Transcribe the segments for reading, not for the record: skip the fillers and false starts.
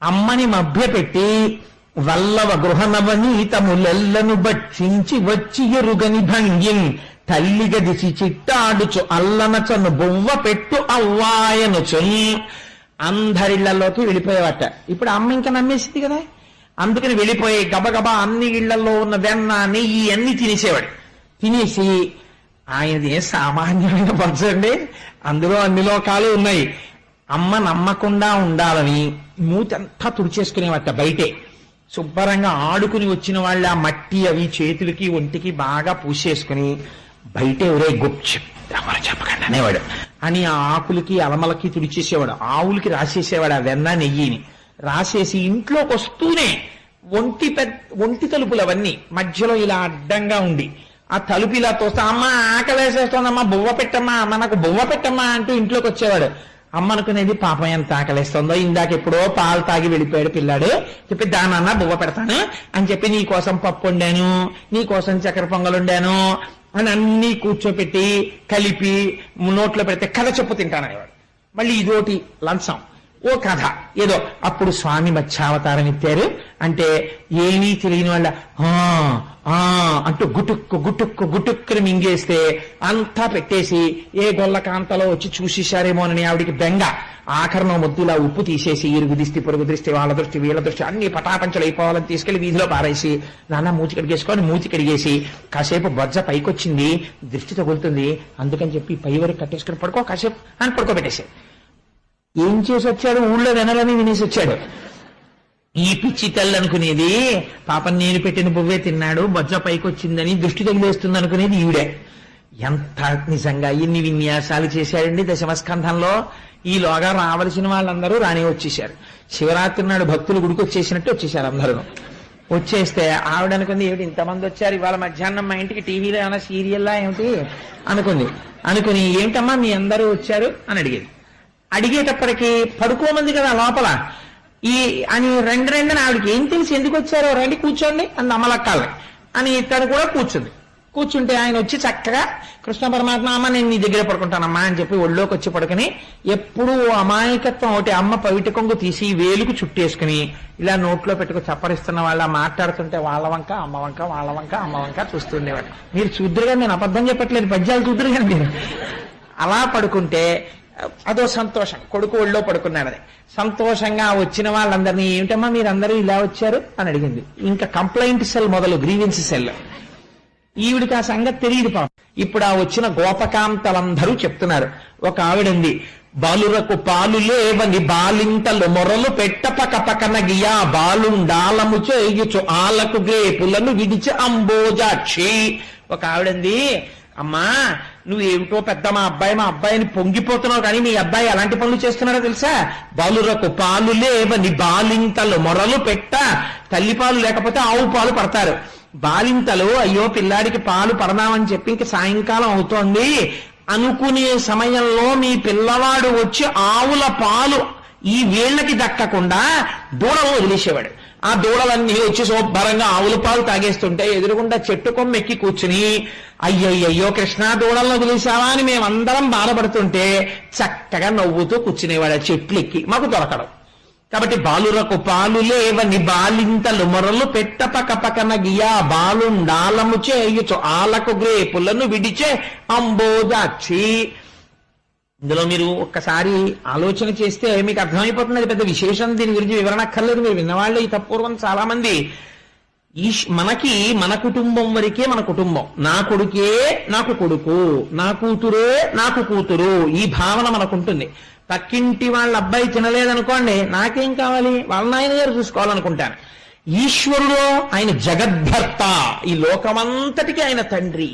అమ్మని మభ్యపెట్టి వల్లవ గృహనవనీతములెల్లను భక్షించి వచ్చి ఎరుగని భంగిన్ తల్లిగదిసి చిట్టాడుచు అల్లనచను బొవ్వ పెట్టు అవ్వాయనుచు అందరిళ్లలోకి వెళ్ళిపోయేవాట. ఇప్పుడు అమ్మ ఇంకా నమ్మేసింది కదా, అందుకని వెళ్ళిపోయి గబగబా అన్ని ఇళ్లలో ఉన్న వెన్న నెయ్యి అన్ని తినేసేవాడు. తినేసి ఆయనది ఏ సామాన్యమైన పరచండి, అందులో అన్ని లోకాలు ఉన్నాయి. అమ్మ నమ్మకుండా ఉండాలని మూతి అంతా తుడిచేసుకునేవాట. బయటే శుభ్రంగా ఆడుకుని వచ్చిన వాళ్ళ మట్టి అవి చేతులకి ఒంటికి బాగా పూసేసుకుని బయటే ఒరే ఎవరు చెప్పకండి అనేవాడు అని ఆ ఆకులకి అలమలకి తుడిచేసేవాడు. ఆవులకి రాసేసేవాడు ఆ వెన్న నెయ్యిని. రాసేసి ఇంట్లోకి వస్తూనే ఒంటి తలుపులు అవన్నీ మధ్యలో ఇలా అడ్డంగా ఉండి ఆ తలుపు ఇలా తోస్తా, అమ్మ ఆకలేసేస్తోందమ్మా బువ్వ పెట్టమ్మా, అమ్మ నాకు బువ్వ పెట్టమ్మా అంటూ ఇంట్లోకి వచ్చేవాడు. అమ్మ అనుకునేది పాపం ఎంత ఆకలిస్తుందో, ఇందాక ఎప్పుడో పాలు తాగి వెళ్ళిపోయాడు పిల్లాడు, చెప్పి దానన్నా బువ్వ పెడతాను అని చెప్పి నీ కోసం పప్పు వండాను, నీ కోసం చక్కెర పొంగలు వండాను అని అన్ని కూర్చోపెట్టి కలిపి నోట్లో పెడితే కథ చెప్పు తింటాననేవాడు. మళ్ళీ ఇదోటి లంచం, ఓ కథ ఏదో. అప్పుడు స్వామి మత్స్యావతారం ఎత్తారు అంటే ఏమీ తెలియని వాళ్ళ అంటూ గుటుక్కుని మింగేస్తే అంతా పెట్టేసి ఏ గొల్ల కాంతలో వచ్చి చూసేశారేమోనని ఆవిడికి బెంగ. ఆఖరణ ముద్దులా ఉప్పు తీసేసి ఇరుగు దిష్టి పొరుగు దృష్టి వాళ్ళ దృష్టి వీళ్ళ దృష్టి అన్ని పటాపంచలు అయిపోవాలని తీసుకెళ్లి వీధిలో పారేసి నాన్న మూతి కడిగేసుకొని మూతి కడిగేసి కాసేపు బొజ్జ పైకొచ్చింది దృష్టి తగులుతుంది అందుకని చెప్పి పై వరకు కట్టేసుకుని పడుకో కాసేపు అని పడుకోబెట్టేసి ఏం చేసి వచ్చాడు, ఊళ్ళో వినాలని వినేసి వచ్చాడు. ఈ పిచ్చి తల్లి అనుకునేది పాపం నేను పెట్టిన బువ్వే తిన్నాడు బొజ్జ పైకొచ్చిందని దృష్టి తగిలేస్తుంది అనుకునేది ఈవిడే. ఎంత నిజంగా ఎన్ని విన్యాసాలు చేశాడండి దశమస్కంధంలో. ఈలోగా రావలసిన వాళ్ళందరూ రానే వచ్చేశారు. శివరాత్రి నాడు భక్తులు గుడికి వచ్చేసినట్టు వచ్చేశారు అందరూ. వచ్చేస్తే ఆవిడ అనుకుంది ఏమిటి ఇంతమంది వచ్చారు ఇవాళ మధ్యాహ్నం మా ఇంటికి టీవీలో ఏమైనా సీరియల్లా ఏమిటి అనుకుని ఏమిటమ్మా మీ అందరూ వచ్చారు అని అడిగేది. అడిగేటప్పటికి పడుకోమంది కదా లోపల అని రెండని ఆవిడకి ఏం తెలిసి ఎందుకు వచ్చారో రండి కూర్చోండి అంది అమలక్కాలని అని తను కూడా కూర్చుంటే ఆయన వచ్చి చక్కగా కృష్ణ పరమాత్మ అమ్మ నేను నీ దగ్గర పడుకుంటానమ్మా అని చెప్పి ఒళ్ళోకి వచ్చి పడుకుని ఎప్పుడూ అమాయకత్వం ఒకటి అమ్మ పవిట కొంగు తీసి వేలుకు చుట్టేసుకుని ఇలా నోట్లో పెట్టుకు చప్పరిస్తున్న వాళ్ళ మాట్లాడుతుంటే వాళ్ళ వంక అమ్మ వంక చూస్తుండేవాడు. మీరు చూద్దరుగా నేను అబద్ధం చెప్పట్లేదు, పద్యాలు చూద్దరుగా మీరు. అలా పడుకుంటే అదో సంతోషం, కొడుకు ఒళ్ళో పడుకున్నాడని సంతోషంగా వచ్చిన వాళ్ళందరినీ ఏమిటమ్మా మీరందరూ ఇలా వచ్చారు అని అడిగింది. ఇంకా కంప్లైంట్ సెల్ మొదలు గ్రీవెన్స్ సెల్. ఈవిడికి ఆ సంగతి తెలియదు పాపం. ఇప్పుడు ఆ వచ్చిన గోపకాంతలందరూ చెప్తున్నారు. ఒక ఆవిడంది బాలురకు పాలు లేవని బాలింతలు మొరలు పెట్టపక పకన గియా బాలుండాలము చేయుచు ఆలకు గ్రేపులను విడిచి అంబోజాక్షి. ఒక ఆవిడంది అమ్మా నువ్వేమిటో పెద్ద మా అబ్బాయిని పొంగిపోతున్నావు కానీ మీ అబ్బాయి ఎలాంటి పనులు చేస్తున్నాడో తెలుసా, బాలురకు పాలు లేవని బాలింతలు మొరలు పెట్ట. తల్లి పాలు లేకపోతే ఆవు పాలు పడతారు. బాలింతలు అయ్యో పిల్లాడికి పాలు పడదామని చెప్పి ఇంక సాయంకాలం అవుతోంది అనుకునే సమయంలో మీ పిల్లవాడు వచ్చి ఆవుల పాలు ఈ వీళ్ళకి దక్కకుండా దూడలు వదిలేసేవాడు. ఆ దూడలన్నీ వచ్చి శుభ్రంగా ఆవుల పాలు తాగేస్తుంటే ఎదురుగుండా చెట్టు కొమ్మెక్కి కూర్చుని అయ్యయ్యో కృష్ణ దూడలను వదిలేసావా అని మేమందరం బాధపడుతుంటే చక్కగా నవ్వుతూ కూర్చునేవాడు చెట్లు ఎక్కి. మాకు దొరకడం కాబట్టి బాలురకు పాలు లేవని బాలింతలు మొరలు పెట్టపక పకన గియా బాలుండాలము చేయుచు ఆలకు గ్రేపులను విడిచే అంబోజాక్షి. ఇందులో మీరు ఒక్కసారి ఆలోచన చేస్తే మీకు అర్థమైపోతుంది. అది పెద్ద విశేషం, దీని గురించి వివరణ అక్కర్లేదు. మీరు విన్నవాళ్ళు ఈ తప్పూర్వం చాలా మంది మనకి మన కుటుంబం వరకే మన కుటుంబం, నా కొడుకే నాకు కొడుకు, నా కూతురే నాకు కూతురు, ఈ భావన మనకుంటుంది. పక్కింటి వాళ్ళ అబ్బాయి తినలేదనుకోండి నాకేం కావాలి, వాళ్ళ నాయన గారు చూసుకోవాలనుకుంటాను. ఈశ్వరుడు ఆయన జగద్భర్త, ఈ లోకమంతటికి ఆయన తండ్రి.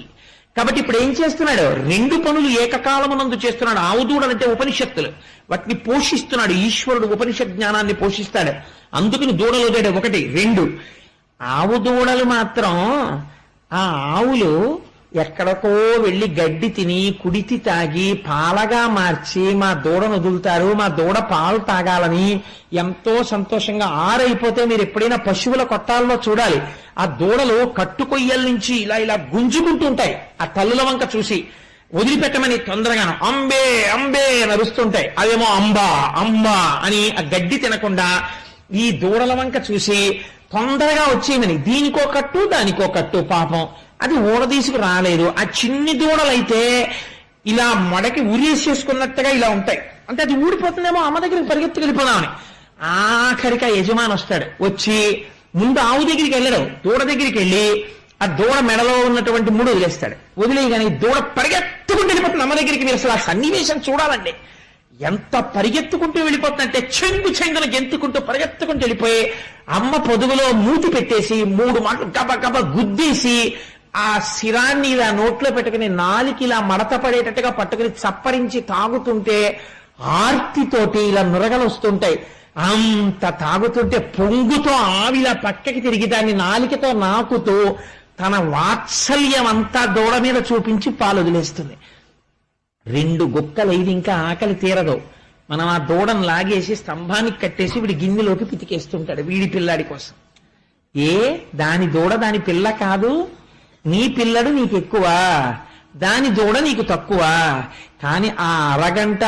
కాబట్టి ఇప్పుడు ఏం చేస్తున్నాడు, రెండు పనులు ఏకకాలమునందు చేస్తున్నాడు. ఆవుదూడలంటే ఉపనిషత్తులు, వాటిని పోషిస్తున్నాడు ఈశ్వరుడు. ఉపనిషత్ జ్ఞానాన్ని పోషిస్తాడు. అందుకని దూడలు వదిలాడు. ఒకటి. రెండు, ఆవు దూడలు మాత్రం ఆ ఆవులు ఎక్కడికో వెళ్ళి గడ్డి తిని కుడితి తాగి పాలగా మార్చి మా దూడను వదులుతారు, మా దూడ పాలు తాగాలని ఎంతో సంతోషంగా. ఆరైపోతే మీరు ఎప్పుడైనా పశువుల కొట్టాల్లో చూడాలి, ఆ దూడలు కట్టుకొయ్యల నుంచి ఇలా ఇలా గుంజుకుంటూ ఉంటాయి. ఆ తల్లుల వంక చూసి వదిలిపెట్టమని తొందరగాను అంబే అంబే నరుస్తుంటాయి. అదేమో అంబా అంబా అని ఆ గడ్డి తినకుండా ఈ దూడల వంక చూసి తొందరగా వచ్చేయమని, దీనికో కట్టు దానికో కట్టు, పాపం అది ఊడదీసుకు రాలేదు. ఆ చిన్ని దూడలైతే ఇలా మడకి ఉరేసేసుకున్నట్టుగా ఇలా ఉంటాయి, అంటే అది ఊడిపోతుందేమో, అమ్మ దగ్గరికి పరిగెత్తుకు వెళ్ళిపోదామని. ఆఖరికి ఆ యజమాని వస్తాడు, వచ్చి ముందు ఆవు దగ్గరికి వెళ్ళడు, దూడ దగ్గరికి వెళ్ళి ఆ దూడ మెడలో ఉన్నటువంటి ముడు వదిలేస్తాడు. వదిలేయగానే దూడ పరిగెత్తుకుంటూ వెళ్ళిపోతుంది అమ్మ దగ్గరికి. మీరు అసలు ఆ సన్నివేశం చూడాలండి, ఎంత పరిగెత్తుకుంటూ వెళ్ళిపోతుందంటే చెంగు చెంగున గెంతుకుంటూ పరిగెత్తుకుంటూ వెళ్ళిపోయి అమ్మ పొదుగులో మూతి పెట్టేసి 3 మాటలు గబ గబ గుద్దేసి ఆ శిరాన్ని ఇలా నోట్లో పెట్టుకుని నాలికి ఇలా మడత పడేటట్టుగా పట్టుకుని చప్పరించి తాగుతుంటే ఆర్తితోటి ఇలా నురగలు వస్తుంటాయి. అంత తాగుతుంటే పొంగుతో ఆవిలా పక్కకి తిరిగి దాన్ని నాలికతో నాకుతూ తన వాత్సల్యం అంతా దూడ మీద చూపించి పాలు వదిలేస్తుంది. 2 గుక్కలైది ఇంకా ఆకలి తీరదు. మనం ఆ దూడను లాగేసి స్తంభానికి కట్టేసి వీడి గిన్నెలోకి పితికేస్తుంటాడు వీడి పిల్లాడి కోసం. దాని దూడ దాని పిల్ల కాదు, నీ పిల్లడు నీకు ఎక్కువ, దాని దూడ నీకు తక్కువ. కాని ఆ అరగంట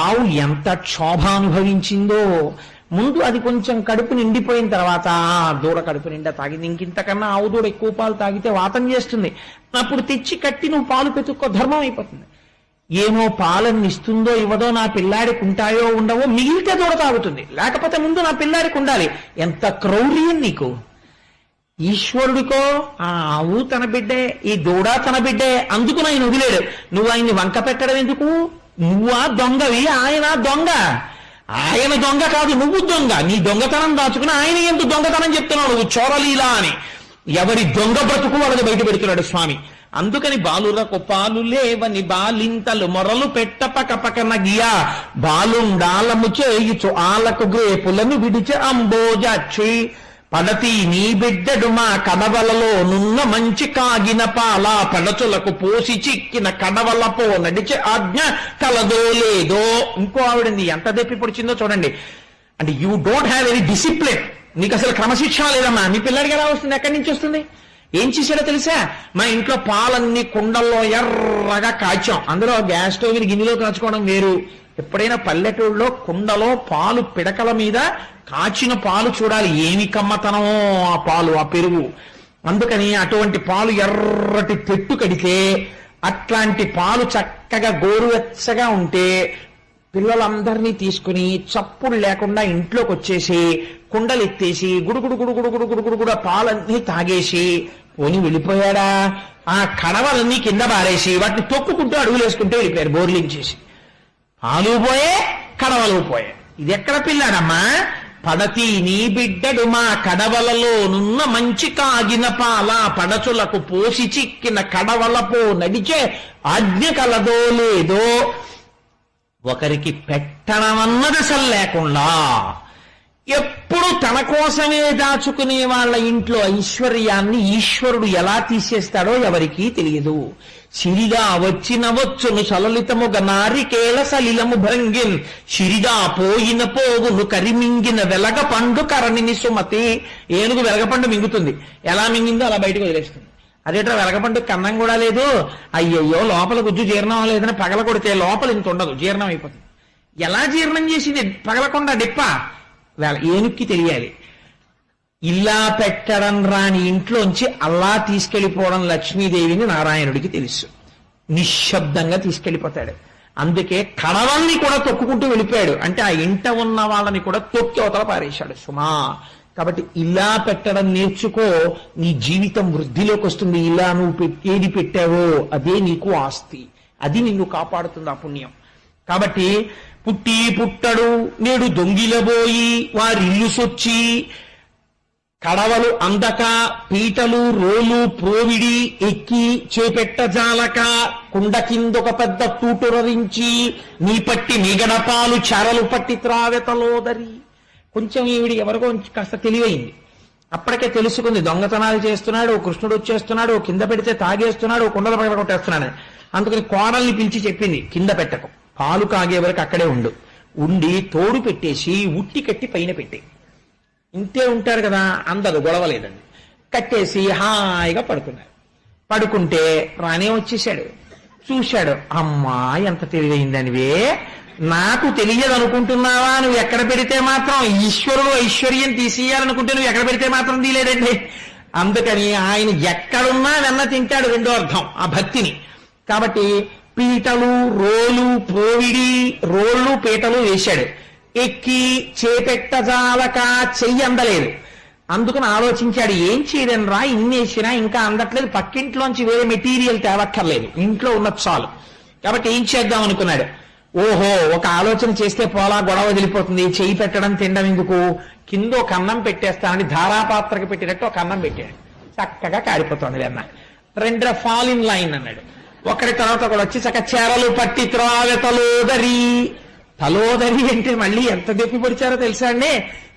ఆవు ఎంత క్షోభానుభవించిందో. ముందు అది కొంచెం కడుపు నిండిపోయిన తర్వాత దూడ కడుపు నిండా తాగింది. ఇంకింతకన్నా ఆవు దూడ ఎక్కువ పాలు తాగితే వాతం చేస్తుంది. అప్పుడు తెచ్చి కట్టి నువ్వు పాలు పెతుక్కో, ధర్మం అయిపోతుంది. ఏమో పాలన్ని ఇస్తుందో ఇవ్వదో, నా పిల్లాడికి ఉంటాయో ఉండవో, మిగిలితే దూడ తాగుతుంది, లేకపోతే ముందు నా పిల్లాడికి ఉండాలి. ఎంత క్రౌర్యం నీకు! ఈశ్వరుడికో ఆ ఆవు తన బిడ్డే, ఈ దూడ తన బిడ్డే, అందుకు ఆయన వదిలేడు. నువ్వు ఆయన్ని వంక పెట్టడం ఎందుకు? నువ్వా దొంగవి, ఆయన దొంగ. ఆయన దొంగ కాదు, నువ్వు దొంగ. నీ దొంగతనం దాచుకుని ఆయన ఎందుకు దొంగతనం చెప్తున్నావు నువ్వు, చోరలీలా అని. ఎవరి దొంగ బ్రతుకు వాళ్ళని బయట పెడుతున్నాడు స్వామి. అందుకని బాలురకు పాలు లేవని బాలింతలు మొరలు పెట్టపకపకన గియా బాలుండాలము చేయుచు ఆలకు గ్రేపులను విడిచే అంబోజాక్షి పడతి నీ బిడ్డడు మా కడవలలో నున్న మంచి కాగిన పాల పడచులకు పోసి చిక్కిన కడవలపో నడిచే ఆజ్ఞ కలదో లేదో. ఇంకో ఆవిడంది ఎంత దెప్పి పొడిచిందో చూడండి. అంటే you don't have any discipline, నీకు అసలు క్రమశిక్షణ లేదమ్మా. మీ పిల్లడికి ఎలా వస్తుంది, ఎక్కడి నుంచి వస్తుంది? ఏం చేశాడో తెలుసా? మా ఇంట్లో పాలన్నీ కుండల్లో ఎర్రగా కాచాం. అందులో గ్యాస్ స్టవ్ మీద గిన్నెలో కాచుకోవడం వేరు. ఎప్పుడైనా పల్లెటూళ్ళలో కుండలో పాలు పిడకల మీద కాచిన పాలు చూడాలి, ఏమి కమ్మతనమో ఆ పాలు, ఆ పెరుగు. అందుకని అటువంటి పాలు ఎర్రటి తెట్టు కడితే అట్లాంటి పాలు చక్కగా గోరువెచ్చగా ఉంటే పిల్లలందరినీ తీసుకుని చప్పుడు లేకుండా ఇంట్లోకి వచ్చేసి కుండలు ఎత్తేసి గుడుగుడు గుడుగుడు గుడుగుడు గుడుగుడు పాలన్నీ తాగేసి పోని వెళ్ళిపోయాడా. ఆ కడవలన్నీ కింద బారేసి వాటిని తొక్కుకుంటూ అడుగులేసుకుంటూ వెళ్ళిపోయారు బోర్లించేసి. పాలు పోయే, కడవలు పోయే. ఇది ఎక్కడ పిల్లాడమ్మా? పడతి నీ బిడ్డడు మా కడవలలో నున్న మంచి కాగిన పాల పడచులకు పోసి చిక్కిన కడవలపో నడిచే ఆజ్ఞ కలదో లేదో. ఒకరికి పెట్టడమన్నది అసలు లేకుండా ఎప్పుడు తన కోసమే దాచుకునే వాళ్ళ ఇంట్లో ఐశ్వర్యాన్ని ఈశ్వరుడు ఎలా తీసేస్తాడో ఎవరికీ తెలియదు. సిరిగా వచ్చిన వచ్చును సలలితముగ నారికేళ సలిలము భంగిన్ సిరిగా పోయిన పోగును కరిమింగిన వెలగ పండు కరణిని సుమతి. ఏనుగు వెలగపండు మింగుతుంది, ఎలా మింగిందో అలా బయటకు వదిలేస్తుంది. అదేట్రా వెలగపండు కన్నం కూడా లేదు, అయ్యయ్యో లోపల గుజ్జు జీర్ణం లేదని పగల కొడితే లోపల ఇంత ఉండదు, జీర్ణం అయిపోతుంది. ఎలా జీర్ణం చేసింది పగలకుండా డిప్ప? ఏనుక్కి తెలియాలి. ఇలా పెట్టడం రాని ఇంట్లోంచి అలా తీసుకెళ్లిపోవడం లక్ష్మీదేవిని నారాయణుడికి తెలుసు. నిశ్శబ్దంగా తీసుకెళ్లిపోతాడు. అందుకే కడవల్ని కూడా తొక్కుకుంటూ వెళ్ళిపోయాడు. అంటే ఆ ఇంట ఉన్న వాళ్ళని కూడా తొక్కి అవతల పారేశాడు సుమా. కాబట్టి ఇలా పెట్టడం నేర్చుకో, నీ జీవితం వృద్ధిలోకి వస్తుంది. ఇలా నువ్వు ఏది పెట్టావో అదే నీకు ఆస్తి, అది నిన్ను కాపాడుతుంది ఆ పుణ్యం. కాబట్టి పుట్టి పుట్టడు నేడు దొంగిలబోయి వారిల్లు సొచ్చి కడవలు అందక పీటలు రోలు ప్రోవిడి ఎక్కి చేపెట్టజాలక కుండ కిందొక పెద్ద తూటురరించి నీ పట్టి మిగడపాలు చారలు పట్టి త్రావెతలోదరి. కొంచెం ఈవిడి ఎవరికో కాస్త తెలివైంది. అప్పటికే తెలుసుకుంది దొంగతనాలు చేస్తున్నాడు, కృష్ణుడు వచ్చేస్తున్నాడు, కింద పెడితే తాగేస్తున్నాడు, కుండల పగల కొట్టేస్తున్నాడు. అందుకని కోడల్ని పిలిచి చెప్పింది, కింద పెట్టకు, పాలు కాగే వరకు అక్కడే ఉండి తోడు పెట్టేసి ఉట్టి కట్టి పైన పెట్టి, ఇంతే ఉంటారు కదా, అందరు గొడవలేదండి. కట్టేసి హాయిగా పడుకున్నారు. పడుకుంటే రానే వచ్చేసాడు. చూశాడు, అమ్మా ఎంత తెలివైందనివే, నాకు తెలియదు అనుకుంటున్నావా? నువ్వు ఎక్కడ పెడితే మాత్రం ఈశ్వరుడు ఐశ్వర్యం తీసేయాలనుకుంటే నువ్వు ఎక్కడ పెడితే మాత్రం తీయలేదండి. అందుకని ఆయన ఎక్కడున్నా వెన్న తింటాడు, రెండో అర్థం ఆ భక్తిని. కాబట్టి పీటలు, రోలు, పోవిడి, రోళ్ళు పీటలు వేశాడు. ఎక్కి చేపెట్టజాలక చెయ్యి అందలేదు. అందుకని ఆలోచించాడు, ఏం చేయడం రా, ఇన్నేసినా ఇంకా అందట్లేదు, పక్కింట్లోంచి వేరే మెటీరియల్ తేవక్కర్లేదు, ఇంట్లో ఉన్నది చాలు. కాబట్టి ఏం చేద్దాం అనుకున్నాడు. ఓహో, ఒక ఆలోచన చేస్తే పోలా, గొడవ వదిలిపోతుంది, చెయ్యి పెట్టడం తినడం ఎందుకు, కింద ఒక అన్నం పెట్టేస్తానని ధారాపాత్రకి పెట్టినట్టు ఒక అన్నం పెట్టాడు. చక్కగా కారిపోతుంది వెన్న. రెండర ఫాల్ ఇన్ లైన్ అన్నాడు. ఒకరి తర్వాత ఒకడు వచ్చి చక్క చెరలు పట్టి త్రావె తలోదరి. తలోదరి అంటే మళ్ళీ ఎంత దెప్పి పొడిచారో తెలుసా అండి?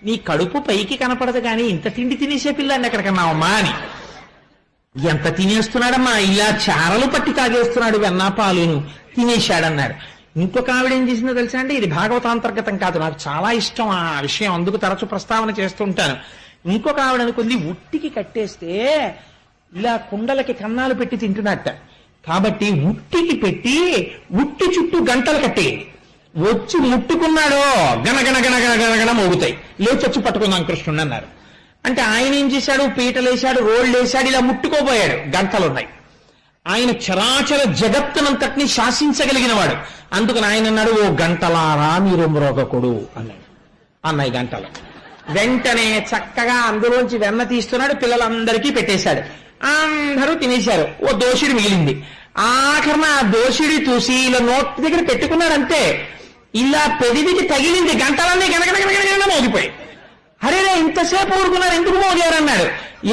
నీ కడుపు పైకి కనపడదు కానీ ఇంత తిండి తినేసే పిల్లాన్ని ఎక్కడికన్నావమ్మా అని. ఎంత తినేస్తున్నాడమ్మా, ఇలా చారలు పట్టి తాగేస్తున్నాడు, వెన్నా పాలును తినేశాడన్నారు. ఇంకొక ఆవిడ ఏం చేసిందో తెలుసా అండి? ఇది భాగవతాంతర్గతం కాదు, నాకు చాలా ఇష్టం ఆ విషయం, అందుకు తరచు ప్రస్తావన చేస్తుంటాను. ఇంకొక ఆవిడ అనుకుంది, ఉట్టికి కట్టేస్తే ఇలా కుండలకి కన్నాలు పెట్టి తింటున్నట్ట. కాబట్టి ఉట్టికి పెట్టి ఉట్టి చుట్టూ గంటలు కట్టేయండి. వచ్చి ముట్టుకున్నాడో గనగన గనగన గనగన మోగుతాయి. లేచొచ్చి పట్టుకుందాం కృష్ణుడు అన్నారు. అంటే ఆయన ఏం చేశాడు? పీటలేశాడు, రోళ్ళు వేశాడు, ఇలా ముట్టుకోబోయాడు, గంటలున్నాయి. ఆయన చరాచర జగత్తునంతటినీ శాసించగలిగిన వాడు. అందుకని ఆయన అన్నాడు, ఓ గంటలారా మీరు మ్రోగకుడు అన్నాడు. అన్నాయి గంటలు. వెంటనే చక్కగా అందులోంచి వెన్న తీస్తున్నాడు, పిల్లలందరికీ పెట్టేశాడు. అందరూ తినేశారు. ఓ దోషుడి మిగిలింది. ఆఖరణ ఆ దోషుడి చూసి ఇలా నోట్ దగ్గర పెట్టుకున్నాడంతే, ఇలా పెదివికి తగిలింది, గంటలన్నీ గనగనగనగన మోగిపోయి. అరేరే, ఇంతసేపు ఊరుకున్నారు, ఎందుకు మోగారన్నాడు.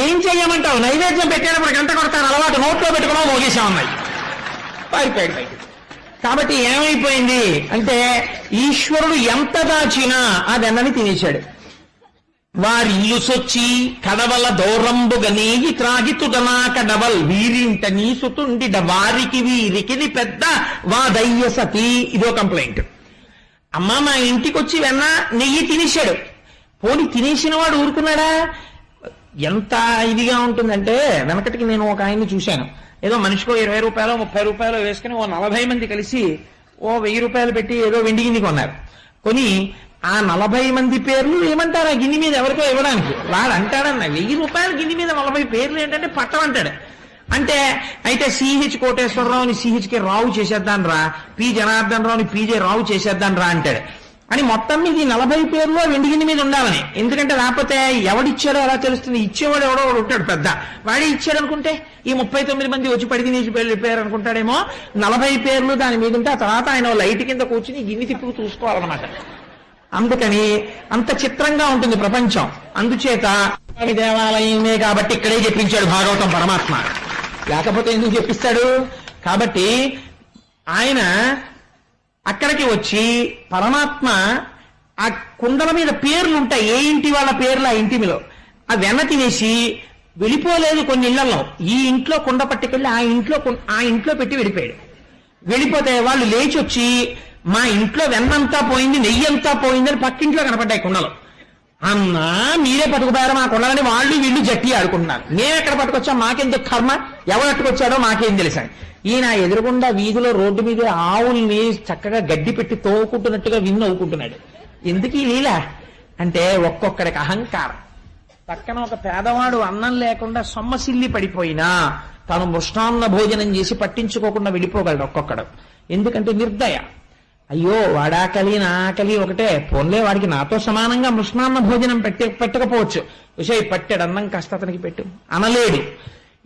ఏం చెయ్యమంటావు, నైవేద్యం పెట్టేటప్పుడు గంట కొడతాను అలవాటు, నోట్లో పెట్టుకున్నావు, మోగేశామన్నాయి. పారిపోయాడు బయట. కాబట్టి ఏమైపోయింది అంటే ఈశ్వరుడు ఎంత దాచినా ఆ వెన్నని తినేశాడు. వారిల్లు సొచ్చి కడవల దౌరంబుగ నేగి త్రాగితుడనా కడవల్ వీరింట నీసుతుండిడ వారికి వీరికి పెద్ద వాదయ్య సతీ. ఇదో కంప్లైంట్. అమ్మ మా ఇంటికి వచ్చి వెన్న నెయ్యి తినేశాడు. పోనీ తినేసిన వాడు ఊరుకున్నాడా? ఎంత ఇదిగా ఉంటుందంటే, వెనకటికి నేను ఒక ఆయన్ని చూశాను, ఏదో మనిషికో 20 రూపాయలు 30 రూపాయలు వేసుకుని ఓ 40 మంది కలిసి ఓ 1000 రూపాయలు పెట్టి ఏదో వెండి గిన్నె కొన్నారు. కొని ఆ 40 మంది పేర్లు ఏమంటారు ఆ గిన్నె మీద ఎవరికో ఇవ్వడానికి. వాడు అంటాడన్న 1000 రూపాయల గిన్నె మీద 40 పేర్లు ఏంటంటే పట్టమంటాడు. అంటే అయితే సిహెచ్ కోటేశ్వరరావుని సిహెచ్కే రావు చేసేద్దాం రా, పి జనార్దన్ రావుని పీజే రావు చేసేద్దాం రా అంటాడు. అని మొత్తం మీద ఈ 40 పేర్లు వెండి గిన్నె మీద ఉండాలని. ఎందుకంటే లేకపోతే ఎవడిచ్చాడో ఎలా తెలుస్తుంది? ఇచ్చేవాడు ఎవడో వాడు ఉంటాడు పెద్ద, వాడే ఇచ్చాడు అనుకుంటే ఈ 39 మంది వచ్చి పడి తినేసి వెళ్ళిపోయారు అనుకుంటాడేమో. 40 పేర్లు దాని మీద ఉంటే ఆ తర్వాత ఆయన లైట్ కింద కూర్చుని గిన్నె తిప్పుకు చూసుకోవాలన్నమాట. అందుకని అంత చిత్రంగా ఉంటుంది ప్రపంచం. అందుచేత దేవాలయమే కాబట్టి ఇక్కడే చెప్పించాడు భాగవతం పరమాత్మ, లేకపోతే ఎందుకు చెప్పిస్తాడు? కాబట్టి ఆయన అక్కడికి వచ్చి పరమాత్మ ఆ కుండల మీద పేర్లు ఉంటాయి, ఏ ఇంటి వాళ్ళ పేర్లు ఆ ఇంటి మీద, ఆ వెన్న తినేసి వెళ్ళిపోలేదు. కొన్ని ఇళ్లలో ఈ ఇంట్లో కుండ పట్టుకెళ్ళి ఆ ఇంట్లో పెట్టి వెళ్ళిపోయాడు. వెళ్ళిపోతే వాళ్ళు లేచి వచ్చి మా ఇంట్లో వెన్నంతా పోయింది, నెయ్యి అంతా పోయిందని పక్కింట్లో కనపడ్డాయి కుండలు. అన్నా మీరే పట్టుకుపోయారు మా కుండలని వాళ్ళు వీళ్ళు జట్టి ఆడుకుంటున్నారు. మేము ఎక్కడ పట్టుకొచ్చాం, మాకెందుకు కర్మ, ఎవరు పట్టుకొచ్చాడో మాకేం తెలుసా. ఈయన ఎదురుగుండా వీధిలో రోడ్డు మీద ఆవుల్ని చక్కగా గడ్డి పెట్టి తోవుకుంటున్నట్టుగా నవ్వుకుంటున్నాడు. ఎందుకు ఈ లీల అంటే ఒక్కొక్కడికి అహంకారం. పక్కన ఒక పేదవాడు అన్నం లేకుండా సొమ్మసిల్లి పడిపోయినా తాను మృష్టాన్న భోజనం చేసి పట్టించుకోకుండా వెళ్ళిపోగలడు ఒక్కొక్కడు. ఎందుకంటే నిర్దయ. అయ్యో వాడాకలి నా ఆకలి ఒకటే, పోన్లే వాడికి నాతో సమానంగా మృష్ణాన్న భోజనం పెట్టకపోవచ్చు, విషయ పట్టాడు అన్నం కాస్త అతనికి పెట్టు అనలేడు.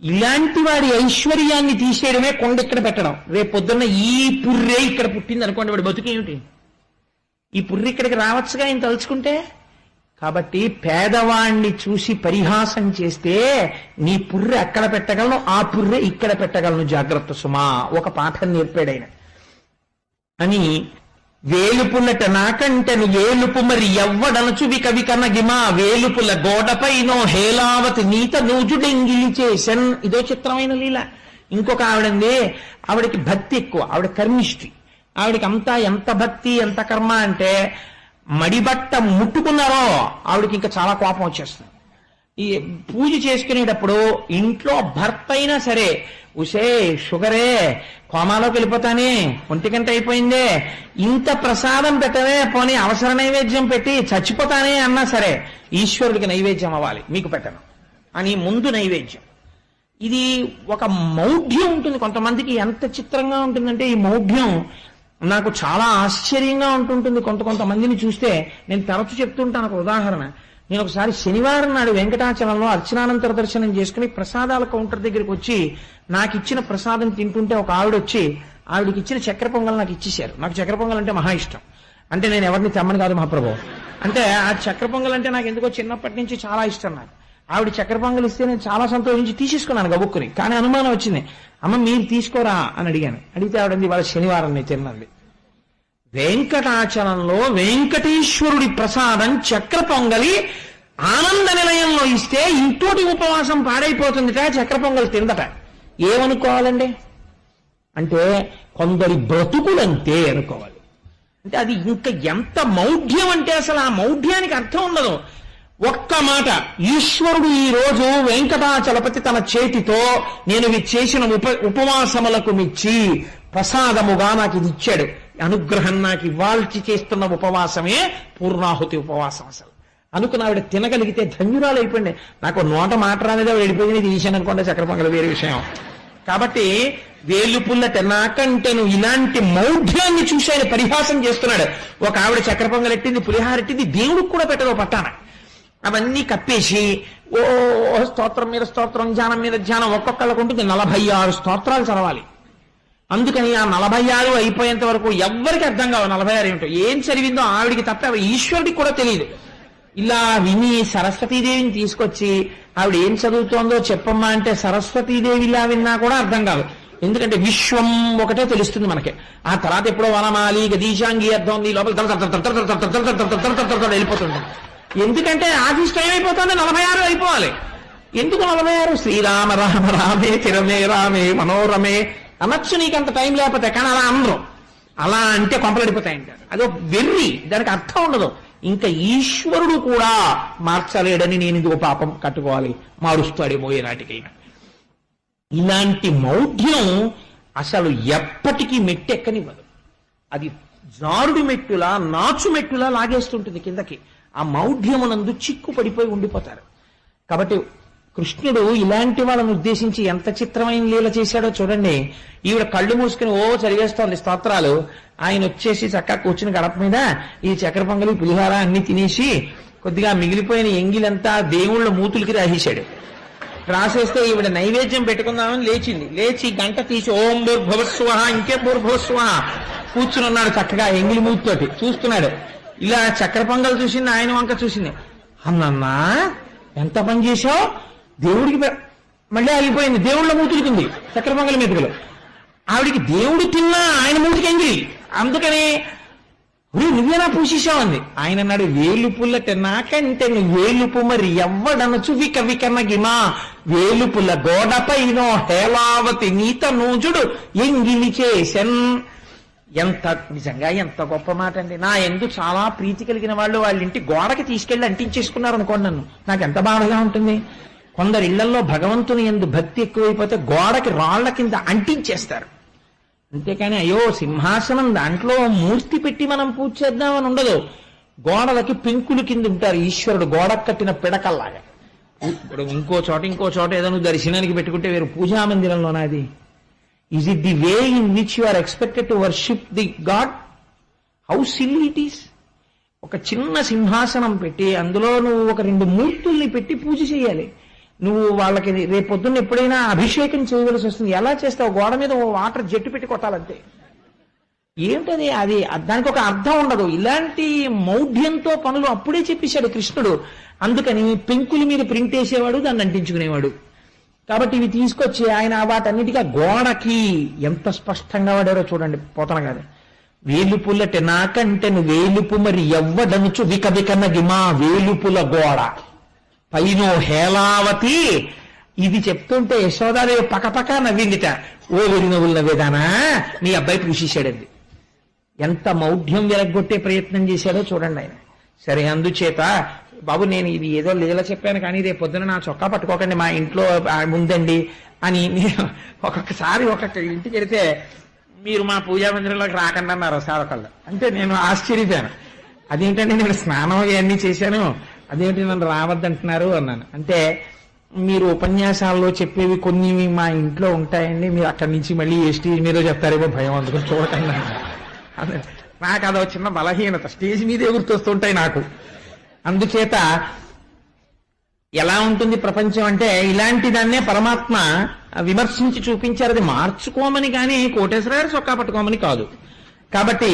ఇలాంటి వాడి ఐశ్వర్యాన్ని తీసేయడమే కొండ ఇక్కడ పెట్టడం. రేపు పొద్దున్న ఈ పుర్రే ఇక్కడ పుట్టింది అనుకోండి, వాడి బతుకేమిటి? ఈ పుర్రి ఇక్కడికి రావచ్చుగా ఆయన తలుచుకుంటే. కాబట్టి పేదవాణ్ణి చూసి పరిహాసం చేస్తే నీ పుర్రె అక్కడ పెట్టగలను, ఆ పుర్రె ఇక్కడ పెట్టగలను, జాగ్రత్త సుమా. ఒక పాఠం నేర్పాడైన అని. వేలుపులట నాకంటని ఏలుపు మరి ఎవ్వడనచు వికవికనగిమా వేలుపుల గోడపైనో హేలావతి నీత నూజుడెంగిలి చేసన్. ఇదో చిత్రమైన లీల. ఇంకొక ఆవిడంది, ఆవిడకి భక్తి ఎక్కువ, ఆవిడ కర్మిష్టి. ఆవిడకి అంతా ఎంత భక్తి ఎంత కర్మ అంటే మడిబట్ట ముట్టుకున్నారో ఆవిడకి ఇంకా చాలా కోపం వచ్చేస్తుంది. ఈ పూజ చేసుకునేటప్పుడు ఇంట్లో భర్త అయినా సరే ఉసే షుగరే కోమాలోకి వెళ్ళిపోతానే, ఒంటిగంట అయిపోయిందే, ఇంత ప్రసాదం పెట్టవే, పోనీ అవసర నైవేద్యం పెట్టి చచ్చిపోతానే అన్నా సరే ఈశ్వరుడికి నైవేద్యం అవ్వాలి, మీకు పెట్టను అని ముందు నైవేద్యం. ఇది ఒక మౌఢ్యం ఉంటుంది కొంతమందికి. ఎంత చిత్రంగా ఉంటుందంటే ఈ మౌఢ్యం నాకు చాలా ఆశ్చర్యంగా ఉంటుంటుంది. కొంతమందిని చూస్తే నేను తరచు చెప్తుంటాను. ఒక ఉదాహరణ, నేను ఒకసారి శనివారం నాడు వెంకటాచలంలో అర్చనానంతర దర్శనం చేసుకుని ప్రసాదాల కౌంటర్ దగ్గరికి వచ్చి నాకు ఇచ్చిన ప్రసాదం తింటుంటే ఒక ఆవిడ వచ్చి ఆవిడకి ఇచ్చిన చక్కెర పొంగల్ నాకు ఇచ్చేశారు. నాకు చక్కెర పొంగల్ అంటే మహా ఇష్టం. అంటే నేను ఎవరిని తెమ్మని కాదు మహాప్రభు, అంటే ఆ చక్కెర పొంగల్ అంటే నాకు ఎందుకో చిన్నప్పటి నుంచి చాలా ఇష్టం. నాకు ఆవిడ చక్కెర పొంగల్ ఇస్తే నేను చాలా సంతోషించి తీసేసుకున్నాను గబుక్కుని. కానీ అనుమానం వచ్చింది, అమ్మ మీరు తీసుకోరా అని అడిగాను. అడిగితే ఆవిడంది వాళ్ళ శనివారం నేను తిన్నది. వెంకటాచలంలో వెంకటేశ్వరుడి ప్రసాదం చక్ర పొంగలి ఆనంద నిలయంలో ఇస్తే ఇంకోటి ఉపవాసం పాడైపోతుందిట, చక్ర పొంగలి తిందట. ఏమనుకోవాలండి అంటే కొందరి బ్రతుకులంతే అనుకోవాలి. అంటే అది ఇంకా ఎంత మౌఢ్యం అంటే అసలు ఆ మౌఢ్యానికి అర్థం ఉండదు. ఒక్క మాట, ఈశ్వరుడు ఈ రోజు వెంకటాచలపతి తన చేతితో నేను ఇవి చేసిన ఉపవాసములకు మెచ్చి ప్రసాదముగా నాకు ఇది ఇచ్చాడు, అనుగ్రహం నాకు ఇవ్వాల్సి చేస్తున్న ఉపవాసమే పూర్ణాహుతి ఉపవాసం. అసలు అనుకున్న ఆవిడ తినగలిగితే ధన్యురాలు అయిపోయింది. నాకు నోట మాట రానిదే వెళ్ళిపోయింది, ఇది ఈశాను అనుకోండి చక్ర పొంగలి వేరే విషయం. కాబట్టి వేలుపుల్లట నాకంటేను ఇలాంటి మౌఢ్యాన్ని చూసి ఆయన పరిహాసం చేస్తున్నాడు. ఒక ఆవిడ చక్ర పొంగలెట్టింది, పులిహారెట్టింది, దేవుడికి కూడా పెట్టదు పట్టాన. అవన్నీ కప్పేసి ఓ స్తోత్రం మీద స్తోత్రం, ధ్యానం మీద ధ్యానం, ఒక్కొక్కళ్ళకు ఉంటుంది 46 స్తోత్రాలు చదవాలి. అందుకని ఆ 46 అయిపోయేంత వరకు ఎవ్వరికి అర్థం కావు 46 ఏమిటో. ఏం చదివిందో ఆవిడికి తప్ప ఈశ్వరుడికి కూడా తెలియదు. ఇలా విని సరస్వతీదేవిని తీసుకొచ్చి ఆవిడ ఏం చదువుతోందో చెప్పమ్మా అంటే సరస్వతీదేవి ఇలా విన్నా కూడా అర్థం కాదు. ఎందుకంటే విశ్వం ఒకటే తెలుస్తుంది మనకి. ఆ తర్వాత ఎప్పుడో వనమాలి గదీశాంగి అర్థం లోపల వెళ్ళిపోతుంది. ఎందుకంటే ఆఫీస్ టైం అయిపోతుంది, 46 అయిపోవాలి. ఎందుకు 46? శ్రీరామ రామ రామే తిరమే రామే మనోరమే అనొచ్చు నీకంత టైం లేకపోతే. కానీ అలా అనరు. అలా అంటే కొంపలడిపోతాయంటారు. అదో వెర్రి, దానికి అర్థం ఉండదు. ఇంకా ఈశ్వరుడు కూడా మార్చలేడని నేను ఇదిగో పాపం కట్టుకోవాలి, మారుస్తాడేమో ఏనాటికైనా. ఇలాంటి మౌఢ్యం అసలు ఎప్పటికీ మెట్టెక్కనివ్వదు. అది జారుడు మెట్టులా నాచు మెట్టులా లాగేస్తుంటుంది కిందకి. ఆ మౌఢ్యమునందు చిక్కు పడిపోయి ఉండిపోతారు. కాబట్టి కృష్ణుడు ఇలాంటి వాళ్ళను ఉద్దేశించి ఎంత చిత్రమైన లీల చేశాడో చూడండి. ఈవిడ కళ్ళు మూసుకుని ఓ చదివేస్తోంది స్తోత్రాలు. ఆయన వచ్చేసి చక్కగా కూర్చుని గడప మీద ఈ చక్కెర పొంగలి పులిహార అన్ని తినేసి కొద్దిగా మిగిలిపోయిన ఎంగిలంతా దేవుళ్ళ మూతులకి రాసేశాడు. రాసేస్తే ఈవిడ నైవేద్యం పెట్టుకుందామని లేచింది. లేచి గంట తీసి ఓం భూర్భువస్సువ, ఇంకే భూర్భువస్సువ కూర్చుని ఉన్నాడు చక్కగా ఎంగిలి మూతితోటి చూస్తున్నాడు. ఇలా చక్కెర పొంగల్ చూసింది, ఆయన వంక చూసింది. అన్నన్నా ఎంత పని చేశావు, దేవుడికి మళ్ళీ ఆగిపోయింది. దేవుళ్ళ మూతులుకుంది చక్కెర పొంగలి మెతుకులు. ఆవిడికి దేవుడు తిన్నా ఆయన మూతికి ఎంగిలి. అందుకని నువ్వేనా పూసేశావు అంది. ఆయన అన్నాడు, వేలుపుల్లట నాకంటే నువ్వు వేలుపు మరి ఎవ్వడనచు విక వికనగిమా వేలుపుల్ల గోడపైనో హేలావతి నీత నూజుడు ఎంగిలి చేసెన్. ఎంత నిజంగా ఎంత గొప్ప మాట అండి. నా ఎందు చాలా ప్రీతి కలిగిన వాళ్ళు వాళ్ళ ఇంటి గోడకి తీసుకెళ్లి అంటించేసుకున్నారు అనుకోండి, నన్ను నాకు ఎంత బాధగా ఉంటుంది. కొందరు ఇళ్లలో భగవంతుని ఎందు భక్తి ఎక్కువైపోతే గోడకి రాళ్ల కింద అంటించేస్తారు. అంతేకాని అయ్యో సింహాసనం దాంట్లో మూర్తి పెట్టి మనం పూజ చేద్దామని ఉండదు. గోడలకి పెంకులు కింద ఉంటారు ఈశ్వరుడు, గోడకు కట్టిన పిడకల్లాగా. ఇప్పుడు ఇంకో చోట ఏదో నువ్వు దర్శనానికి పెట్టుకుంటే వేరు పూజా మందిరంలోనా అది? Is it the way in which you are expected to worship the God? How silly it is. ఒక చిన్న సింహాసనం పెట్టి అందులో నువ్వు ఒక 2 మూర్తుల్ని పెట్టి పూజ చేయాలి. నువ్వు వాళ్ళకి రేపొద్దున్న ఎప్పుడైనా అభిషేకం చేయవలసి వస్తుంది. ఎలా చేస్తావు? గోడ మీద ఓ వాటర్ జట్టు పెట్టి కొట్టాలంతే. ఏమిటది? అది దానికి ఒక అర్థం ఉండదు. ఇలాంటి మౌఢ్యంతో పనులు అప్పుడే చెప్పేశాడు కృష్ణుడు. అందుకని పెంకుల మీద ప్రింట్ వేసేవాడు, దాన్ని అంటించుకునేవాడు. కాబట్టి ఇవి తీసుకొచ్చి ఆయన వాటన్నిటిగా గోడకి ఎంత స్పష్టంగా వాడారో చూడండి. పోతన గారు వేలుపుల్లట నాకంటే నువ్వు వేలుపు మరి ఎవ్వడనుచు విక వికనగిమా వేలుపుల గోడ పైనో హేలావతి. ఇది చెప్తుంటే యశోదాదేవి పకపక నవ్విందిట. ఓ వెరినవులు నవ్వేదానా, నీ అబ్బాయి పూసేశాడండి. ఎంత మౌఢ్యం వెరగొట్టే ప్రయత్నం చేశాడో చూడండి ఆయన. సరే, అందుచేత బాబు నేను ఇది ఏదో లీల చెప్పాను కానీ రేపు పొద్దున నా చొక్కా పట్టుకోకండి మా ఇంట్లో ఉందండి అని నేను ఒక్కొక్కసారి ఒక్కొక్క ఇంటికి వెళితే మీరు మా పూజా మందిరంలోకి రాకండి అన్నారు సేవకుళ్ళు. అంటే నేను ఆశ్చర్యపోయాను, అదేంటంటే నేను స్నానం ఇవన్నీ చేశాను, అదేంటి నన్ను రావద్దంటున్నారు అన్నాను. అంటే మీరు ఉపన్యాసాల్లో చెప్పేవి కొన్ని మా ఇంట్లో ఉంటాయండి, మీరు అక్కడి నుంచి మళ్ళీ ఏ స్టేజ్ మీద చెప్తారేమో భయం, అందుకని చూడకండి. నాకు అదో చిన్న బలహీనత, స్టేజ్ మీదే గుర్తొస్తుంటాయి నాకు. అందుచేత ఎలా ఉంటుంది ప్రపంచం అంటే ఇలాంటి దాన్నే పరమాత్మ విమర్శించి చూపించారు. అది మార్చుకోమని కానీ కోటేశ్వర గారు చొక్కా పట్టుకోమని కాదు. కాబట్టి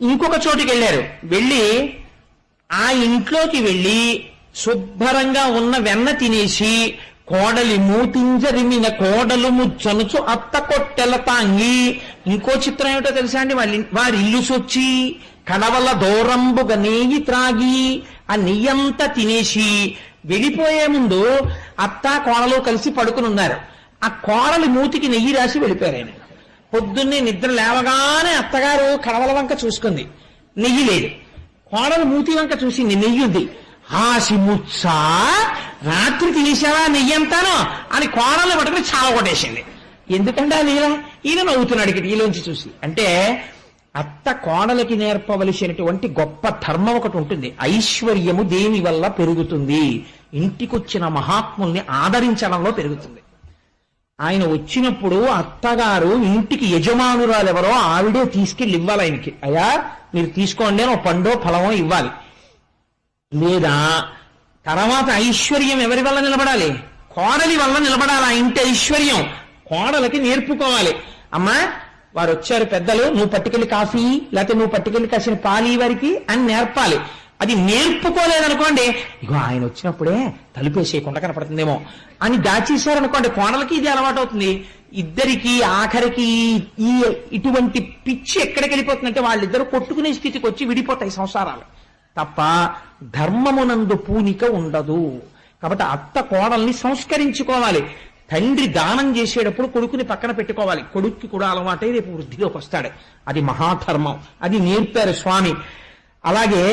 ఇంకొక చోటికి వెళ్ళారు. వెళ్ళి ఆ ఇంట్లోకి వెళ్ళి శుభ్రంగా ఉన్న వెన్న తినేసి కోడలి మూతింజరిమిన కోడలు ముచ్చనుచు అత్త కొట్టెల తాంగి. ఇంకో చిత్రం ఏమిటో తెలుసా అండి, వారి ఇల్లు సొచ్చి కడవల దూరంబుగా నెయ్యి త్రాగి ఆ నెయ్యంతా తినేసి వెళ్ళిపోయే ముందు అత్త కోడలు కలిసి పడుకుని ఉన్నారు. ఆ కోడలి మూతికి నెయ్యి రాసి వెళ్ళిపోయారు ఆయన. పొద్దున్నే నిద్ర లేవగానే అత్తగారు కడవల వంక చూసుకుంది, నెయ్యి లేదు. కోడలు మూతి వంక చూసింది, నెయ్యి ఉంది. ఆసి ముచ్చ రాత్రి తినేసావా నెయ్యి అంతాను అని కోడల్ని పట్టుకుని చాలా కొట్టేసింది. ఎందుకంటే ఆ లీల ఈయన నవ్వుతున్నాడు ఇక్కడ ఈలోంచి చూసి. అంటే అత్త కోడలికి నేర్పవలసినటువంటి గొప్ప ధర్మం ఒకటి ఉంటుంది. ఐశ్వర్యము దేని వల్ల పెరుగుతుంది? ఇంటికొచ్చిన మహాత్ముల్ని ఆదరించడంలో పెరుగుతుంది. ఆయన వచ్చినప్పుడు అత్తగారు ఇంటికి యజమానురాలెవరో ఆవిడే తీసుకెళ్ళి ఇవ్వాలి ఆయనకి. అయ్యా మీరు తీసుకోండి అని పండో ఫలమో ఇవ్వాలి. లేదా తర్వాత ఐశ్వర్యం ఎవరి వల్ల నిలబడాలి? కోడలి వల్ల నిలబడాలి. ఆ ఇంటి ఐశ్వర్యం కోడలకి నేర్పుకోవాలి. అమ్మా వారు వచ్చారు పెద్దలు, నువ్వు పట్టుకెళ్ళి కాఫీ లేకపోతే నువ్వు పట్టుకెళ్ళి కాసిన పాలు వారికి అని నేర్పాలి. అది నేర్పుకోలేదనుకోండి, ఇగో ఆయన వచ్చినప్పుడే తలుపేసేయకుండా కనపడుతుందేమో అని దాచేశారనుకోండి, కోడలకి ఇది అలవాటు అవుతుంది. ఇద్దరికి ఆఖరికి ఇటువంటి పిచ్చి ఎక్కడికి వెళ్ళిపోతుందంటే వాళ్ళిద్దరూ కొట్టుకునే స్థితికి వచ్చి విడిపోతాయి సంసారాలు తప్ప ధర్మమునందు పూనిక ఉండదు. కాబట్టి అత్త కోడల్ని సంస్కరించుకోవాలి. తండ్రి దానం చేసేటప్పుడు కొడుకుని పక్కన పెట్టుకోవాలి. కొడుక్కి కూడా అలవాటై రేపు వృద్ధిలోకి వస్తాడు. అది మహాధర్మం. అది నేర్పారు స్వామి. అలాగే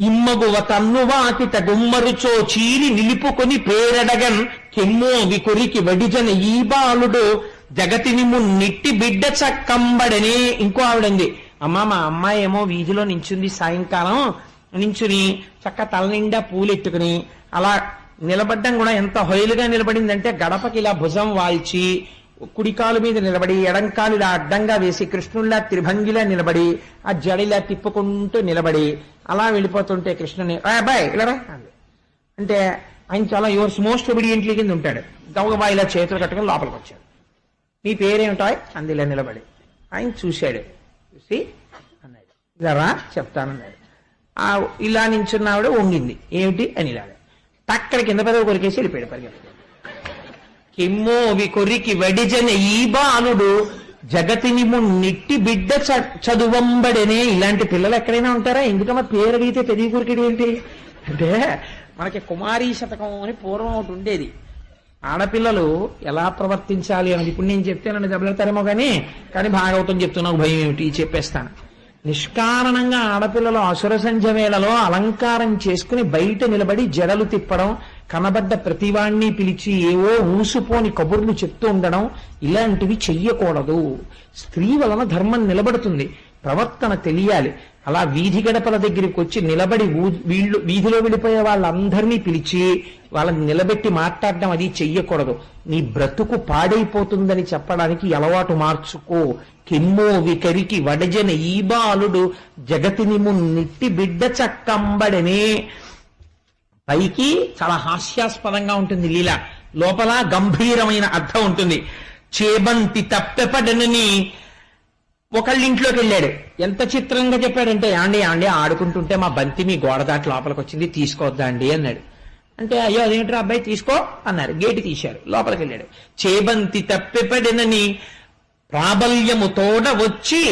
ఇమ్మగువ తన్ను వాకిట గుమ్మరుచో చీరి నిలుపుకొని పేరడగన్ కెమ్మో వికొరికి వడిజన ఈ బాలుడు జగతిని మున్నిట్టి బిడ్డ చక్కంబడని. ఇంకో ఆవిడంది, అమ్మా మా అమ్మాయి ఏమో వీధిలో నించుంది, సాయంకాలం నించుని చక్క తల నిండా పూలెట్టుకుని అలా నిలబడ్డం కూడా ఎంత హొయలుగా నిలబడిందంటే గడపకి ఇలా భుజం వాల్చి కుడికాలు మీద నిలబడి ఎడంకాలు ఇలా అడ్డంగా వేసి కృష్ణుల్లా త్రిభంగిలా నిలబడి ఆ జడిలా తిప్పుకుంటూ నిలబడి అలా వెళ్ళిపోతుంటే కృష్ణుని అబ్బాయి ఇలా అంటే ఆయన చాలా యువర్స్ మోస్ట్ ఒబీడియంట్లీ కింద ఉంటాడు. గవగబా ఇలా చేతులు కట్టుకుని లోపలికి వచ్చాడు. నీ పేరేమిటాయ్ అంది ఇలా నిలబడి. ఆయన చూశాడు, చూసి అన్నాడు ఇలా రా చెప్తానన్నాడు. ఇలా నించున్నావిడ వంగింది, ఏమిటి అని ఇలాగా టక్కన కింద పెదవి కొరికేసి వెళ్ళిపోయాడు పరిగెత్తి. కిమ్మోవి కొరికి వడిజన ఈ బాలుడు జగతిని మున్నిట్టి బిడ్డ చదువంబడనే. ఇలాంటి పిల్లలు ఎక్కడైనా ఉంటారా? ఎందుకమ్మా పేరు అడిగితే పెదవి కొరికేది ఏంటి అంటే, మనకి కుమారీ శతకం అని పూర్వం ఒకటి ఉండేది. ఆడపిల్లలు ఎలా ప్రవర్తించాలి అన్నది ఇప్పుడు నేను చెప్తేనని దెబ్బలాడతారేమో కానీ భాగవతం చెప్తున్నా భయం ఏమిటి చెప్పేస్తాను. నిష్కారణంగా ఆడపిల్లలు అసుర సంధ్య వేళలో అలంకారం చేసుకుని బయట నిలబడి జడలు తిప్పడం, కనబడ్డ ప్రతివాణ్ణి పిలిచి ఏవో ఊసుపోని కబుర్లు చెప్తూ ఉండడం, ఇలాంటివి చెయ్యకూడదు. స్త్రీ వలన ధర్మం నిలబడుతుంది, ప్రవర్తన తెలియాలి. అలా వీధి గడపల దగ్గరికి వచ్చి నిలబడి వీధిలో వెళ్ళిపోయే వాళ్ళందరినీ పిలిచి వాళ్ళని నిలబెట్టి మాట్లాడడం అది చెయ్యకూడదు. నీ బ్రతుకు పాడైపోతుందని చెప్పడానికి అలవాటు మార్చుకో. కెమ్మో వికరికి వడజన ఈ బాలుడు జగతిని మున్నిట్టి బిడ్డ చక్కంబడనే. పైకి చాలా హాస్యాస్పదంగా ఉంటుంది లీల, లోపల గంభీరమైన అర్థం ఉంటుంది. చేబంతి తప్పెపడనని ఒకళ్ళింట్లోకి వెళ్ళాడు. ఎంత చిత్రంగా చెప్పాడంటే, యాండి ఆడుకుంటుంటే మా బంతి మీ గోడ దాటి లోపలికి వచ్చింది, తీసుకోవద్దా అండి అన్నాడు. అంటే అయ్యో అదేంటారు అబ్బాయి తీసుకో అన్నారు. గేటు తీశారు, లోపలికి వెళ్ళాడు. చేబంతి తప్పెపడనని ప్రాబల్యము తోడ వచ్చి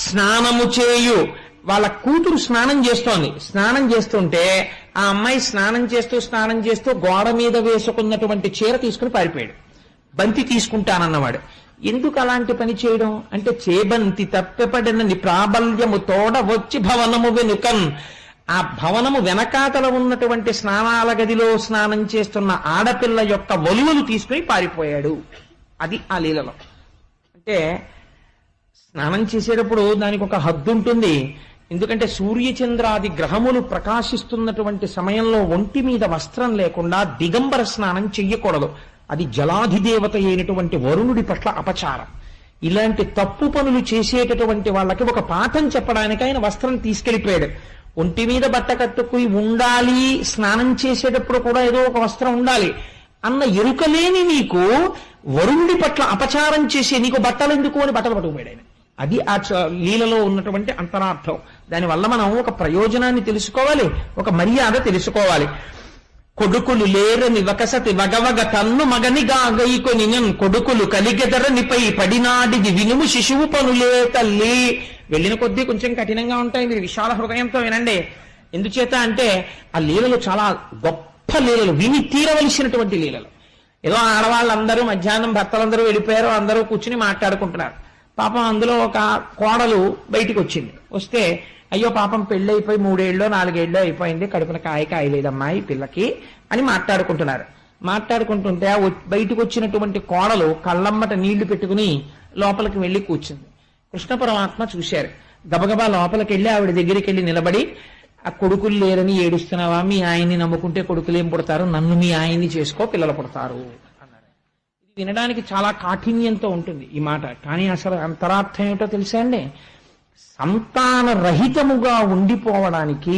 స్నానము చేయు. వాళ్ళ కూతురు స్నానం చేస్తోంది. స్నానం చేస్తుంటే ఆ అమ్మాయి స్నానం చేస్తూ గోడ మీద వేసుకున్నటువంటి చీర తీసుకుని పారిపోయాడు. బంతి తీసుకుంటానన్నవాడు. ఎందుకు అలాంటి పని చేయడం అంటే, చేబంతి తప్పెపడినని ప్రాబల్యము తోడ వచ్చి భవనము వెనుకన్. ఆ భవనము వెనకాతల ఉన్నటువంటి స్నానాల గదిలో స్నానం చేస్తున్న ఆడపిల్ల యొక్క వలువలు తీసుకుని పారిపోయాడు. అది ఆ లీలలో. అంటే స్నానం చేసేటప్పుడు దానికి ఒక హద్దు ఉంటుంది. ఎందుకంటే సూర్యచంద్రాది గ్రహములు ప్రకాశిస్తున్నటువంటి సమయంలో ఒంటి మీద వస్త్రం లేకుండా దిగంబర స్నానం చెయ్యకూడదు. అది జలాధిదేవత అయినటువంటి వరుణుడి పట్ల అపచారం. ఇలాంటి తప్పు పనులు చేసేటటువంటి వాళ్ళకి ఒక పాఠం చెప్పడానికి ఆయన వస్త్రం తీసుకెళ్లిపోయాడు. ఒంటి మీద బట్ట కట్టుకుని ఉండాలి, స్నానం చేసేటప్పుడు కూడా ఏదో ఒక వస్త్రం ఉండాలి అన్న ఎరుకలేని నీకు వరుణుడి పట్ల అపచారం చేసే నీకు బట్టలు ఎందుకు అని బట్టలు పట్టుకుపోయాడు ఆయన. అది ఆ లీలలో ఉన్నటువంటి అంతరార్థం. దానివల్ల మనం ఒక ప్రయోజనాన్ని తెలుసుకోవాలి, ఒక మర్యాద తెలుసుకోవాలి. కొడుకులు లేరని వకసతి వగవగ తన్ను మగనిగా గైకొని కొడుకులు కలిగెదరనిపై పడినాడిది వినుము శిశువు పనులే తల్లి. వెళ్ళిన కొద్దీ కొంచెం కఠినంగా ఉంటాయి, మీరు విశాల హృదయంతో వినండి. ఎందుచేత అంటే ఆ లీలలు చాలా గొప్ప లీలలు, విని తీరవలసినటువంటి లీలలు. ఏదో ఆడవాళ్ళందరూ మధ్యాహ్నం భర్తలందరూ వెళ్ళిపోయారు, అందరూ కూర్చుని మాట్లాడుకుంటున్నారు. పాపం అందులో ఒక కోడలు బయటికి వచ్చింది. వస్తే అయ్యో పాపం పెళ్ళైపోయి 3 ఏళ్ళో 4 ఏళ్ళో అయిపోయింది, కడుపున కాయలేదమ్మా ఈ పిల్లకి అని మాట్లాడుకుంటున్నారు. మాట్లాడుకుంటుంటే బయటకు వచ్చినటువంటి కోడలు కళ్ళమ్మట నీళ్లు పెట్టుకుని లోపలికి వెళ్లి కూర్చుంది. కృష్ణ పరమాత్మ చూశారు. గబగబా లోపలికి వెళ్లి ఆవిడ దగ్గరికి వెళ్లి నిలబడి, ఆ కొడుకులు లేరని ఏడుస్తున్నావా? మీ ఆయన్ని నమ్ముకుంటే కొడుకులేం పుడతారు, నన్ను మీ ఆయన్ని చేసుకో, పిల్లలు పుడతారు అన్నారు. ఇది వినడానికి చాలా కాఠిన్యంతో ఉంటుంది ఈ మాట, కానీ అసలు అంతరార్థం ఏమిటో తెలుసా అండి? సంతాన రహితముగా ఉండిపోవడానికి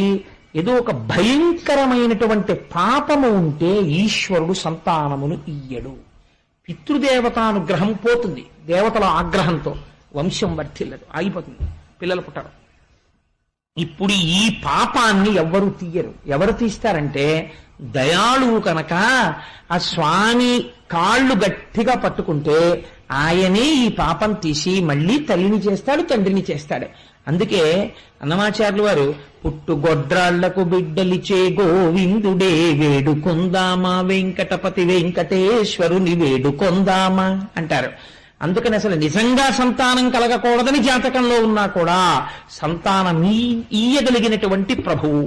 ఏదో ఒక భయంకరమైనటువంటి పాపము ఉంటే ఈశ్వరుడు సంతానమును ఇయ్యడు. పితృదేవతానుగ్రహం పోతుంది, దేవతల ఆగ్రహంతో వంశం వర్ధిల్లదు, ఆగిపోతుంది, పిల్లలు పుట్టరు. ఇప్పుడు ఈ పాపాన్ని ఎవ్వరూ తీయరు. ఎవరు తీస్తారంటే దయాళువు కనుక ఆ స్వామి కాళ్ళు గట్టిగా పట్టుకుంటే ఆయనే ఈ పాపం తీసి మళ్ళీ తల్లిని చేస్తాడు, తండ్రిని చేస్తాడు. అందుకే అన్నమాచార్యులు వారు పుట్టుగొడ్రాళ్లకు బిడ్డలిచే గోవిందుడే వేడుకొందామా, వెంకటపతి వెంకటేశ్వరుని వేడుకొందామా అంటారు. అందుకని అసలు నిజంగా సంతానం కలగకూడదని జాతకంలో ఉన్నా కూడా సంతానం ఈయగలిగినటువంటి ప్రభువు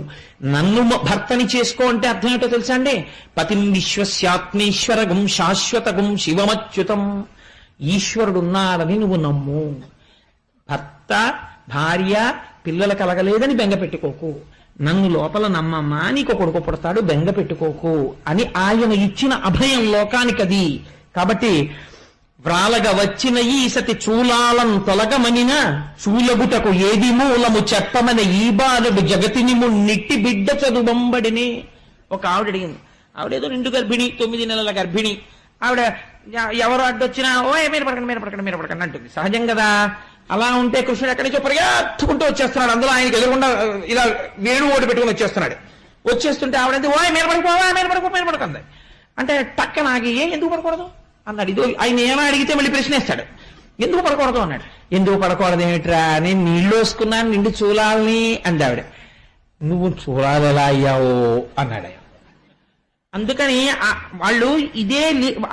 నన్ను భర్తని చేసుకో అంటే అర్థం ఏంటో తెలుసా అండి? పతిం విశ్వస్యాత్మేశ్వరగం శాశ్వతగం శివమచ్యుతం. ఈశ్వరుడున్నాడని నువ్వు నమ్ము. భర్త భార్య పిల్లలు కలగలేదని బెంగ పెట్టుకోకు, నన్ను లోపల నమ్మమ్మా, నీకు కొడుకు పుడతాడు, బెంగ పెట్టుకోకు అని ఆయన ఇచ్చిన అభయం లోకానికది. కాబట్టి వ్రాలగ వచ్చిన ఈ సతి చూలాలం తొలగమనిన చూలగుటకు ఏది మూలము చెప్పమని ఈ బాలుడు జగతిని మున్నిట్టి బిడ్డ చదువంబడిని. ఒక ఆవిడ అడిగింది, ఆవిడేదో 2 గర్భిణి, 9 నెలల గర్భిణి. ఆవిడ ఎవరు అడ్డొచ్చినా ఓ మీరు పడకండి అంటుంది. సహజం కదా. అలా ఉంటే కృష్ణుడు ఎక్కడి నుంచో పరిగెత్తుకుంటూ వచ్చేస్తున్నాడు. అందులో ఆయనకి ఎదురుకుండా ఇలా వేణు ఓటు పెట్టుకుని వచ్చేస్తున్నాడు. వచ్చేస్తుంటే ఆవిడంటే ఓ మీరు పడుకుంది అంటే టక్కన ఆగి ఎందుకు పడకూడదు అన్నాడు. ఇది ఆయన ఏమో అడిగితే మళ్ళీ ప్రశ్నేస్తాడు, ఎందుకు పడకూడదు అన్నాడు. ఎందుకు పడకూడదు ఏమిట్రా, నేను నీళ్లు వేసుకున్నాను నిండు చూలాలని అంది ఆవిడ. నువ్వు చూలాలు ఎలా అయ్యావో అన్నాడు. అందుకని వాళ్ళు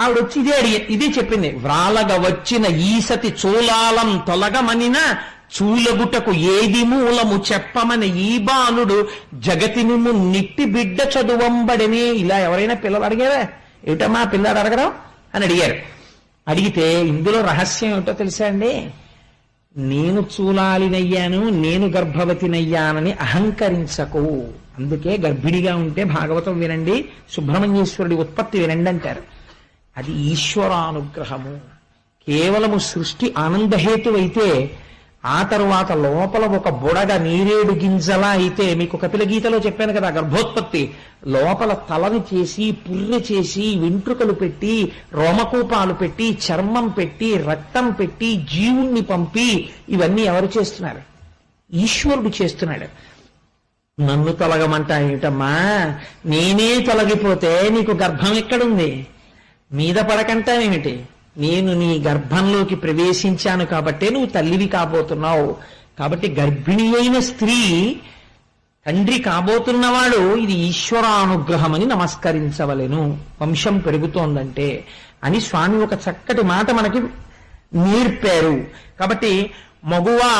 ఆవిడ వచ్చి ఇదే చెప్పింది. వ్రాలగ వచ్చిన ఈసతి చూలాలం తొలగమనిన చూలగుటకు ఏది మూలము చెప్పమని ఈ బాలుడు జగతిని నిట్టి బిడ్డ చదువంబడినే. ఇలా ఎవరైనా పిల్లలు అడిగారా? ఏమిటమ్మా పిల్లలు అడగడం అని అడిగారు. అడిగితే ఇందులో రహస్యం ఏమిటో తెలుసా అండి? నేను చూలాలినయ్యాను, నేను గర్భవతినయ్యానని అహంకరించకు. అందుకే గర్భిణిగా ఉంటే భాగవతం వినండి, సుబ్రహ్మణ్యేశ్వరుడి ఉత్పత్తి వినండి అంటారు. అది ఈశ్వరానుగ్రహము. కేవలము సృష్టి ఆనందహేతువైతే ఆ తరువాత లోపల ఒక బుడగ నీరేడు గింజలా అయితే, మీకు కపిల గీతలో చెప్పాను కదా, గర్భోత్పత్తి లోపల తలని చేసి పుర్రె చేసి వెంట్రుకలు పెట్టి రోమకూపాలు పెట్టి చర్మం పెట్టి రక్తం పెట్టి జీవుణ్ణి పంపి ఇవన్నీ ఎవరు చేస్తున్నారు? ఈశ్వరుడు చేస్తున్నాడు. నన్ను తొలగమంటా ఏమిటమ్మా, నేనే తొలగిపోతే నీకు గర్భం ఎక్కడుంది? మీద పడకంటావేమిటి? నేను నీ గర్భంలోకి ప్రవేశించాను కాబట్టే నువ్వు తల్లివి కాబోతున్నావు. కాబట్టి గర్భిణి అయిన స్త్రీ తండ్రి కాబోతున్నవాడు ఇది ఈశ్వరానుగ్రహమని నమస్కరించవలెను, వంశం పెరుగుతోందంటే అని స్వామి ఒక చక్కటి మాట మనకి నేర్పారు. కాబట్టి మగువా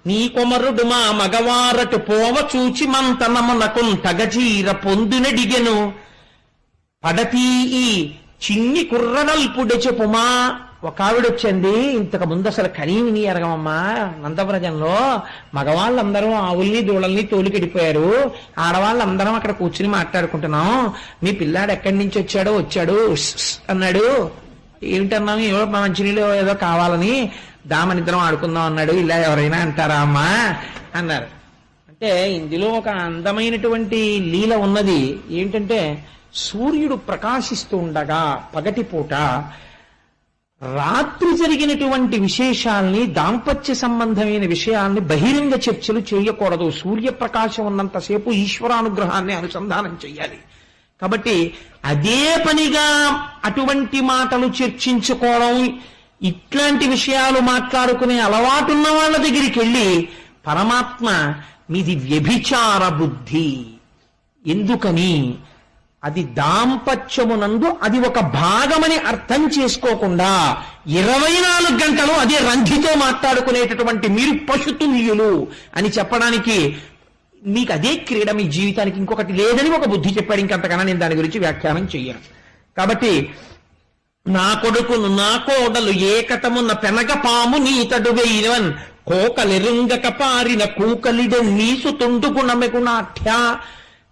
నీ కొమరుడు మా మగవారటు పోవ చూచి మంతనమునకున్ తగజీర పొందునడిగెను పడతీ చిన్ని కుర్రనల్పుడె చెప్పుమా. ఒక ఆవిడొచ్చింది, ఇంతకు ముందు అసలు కనీని ఎరగమమ్మా, నందవ్రజంలో మగవాళ్ళందరూ ఆవుల్ని దూడల్ని తోలికెడిపోయారు, ఆడవాళ్ళందరం అక్కడ కూర్చుని మాట్లాడుకుంటున్నాం, మీ పిల్లాడు ఎక్కడి నుంచి వచ్చాడు అన్నాడు. ఏమిటన్నాము, ఏదో మంచినీళ్ళు ఏదో కావాలని దామనిద్దరం ఆడుకుందాం అన్నాడు. ఇలా ఎవరైనా అంటారా అమ్మా అన్నారు. అంటే ఇందులో ఒక అందమైనటువంటి లీల ఉన్నది. ఏంటంటే సూర్యుడు ప్రకాశిస్తూ ఉండగా పగటిపూట రాత్రి జరిగినటువంటి విశేషాల్ని, దాంపత్య సంబంధమైన విషయాల్ని బహిరంగ చర్చలు చేయకూడదు. సూర్యప్రకాశం ఉన్నంతసేపు ఈశ్వరానుగ్రహాన్ని అనుసంధానం చెయ్యాలి. కాబట్టి అదే పనిగా అటువంటి మాటలు చర్చించుకోవడం, ఇట్లాంటి విషయాలు మాట్లాడుకునే అలవాటున్న వాళ్ళ దగ్గరికి వెళ్ళి పరమాత్మ మీది వ్యభిచార బుద్ధి, ఎందుకని అది దాంపత్యమునందు అది ఒక భాగమని అర్థం చేసుకోకుండా 24 గంటలు అదే రంధితో మాట్లాడుకునేటటువంటి మీరు పశుతుల్యులు అని చెప్పడానికి, మీకు అదే క్రీడ, మీ జీవితానికి ఇంకొకటి లేదని ఒక బుద్ధి చెప్పాడు. ఇంకంతకన్నా నేను దాని గురించి వ్యాఖ్యానం చెయ్యను. కాబట్టి నా కొడుకును నా కోడలు ఏకతమున్న పెనగ పాము నీతడు వేయినవన్ కోకలెరుంగక పారిన కూకలిడె నీసు తుండుకునమెకునాఠ్యా.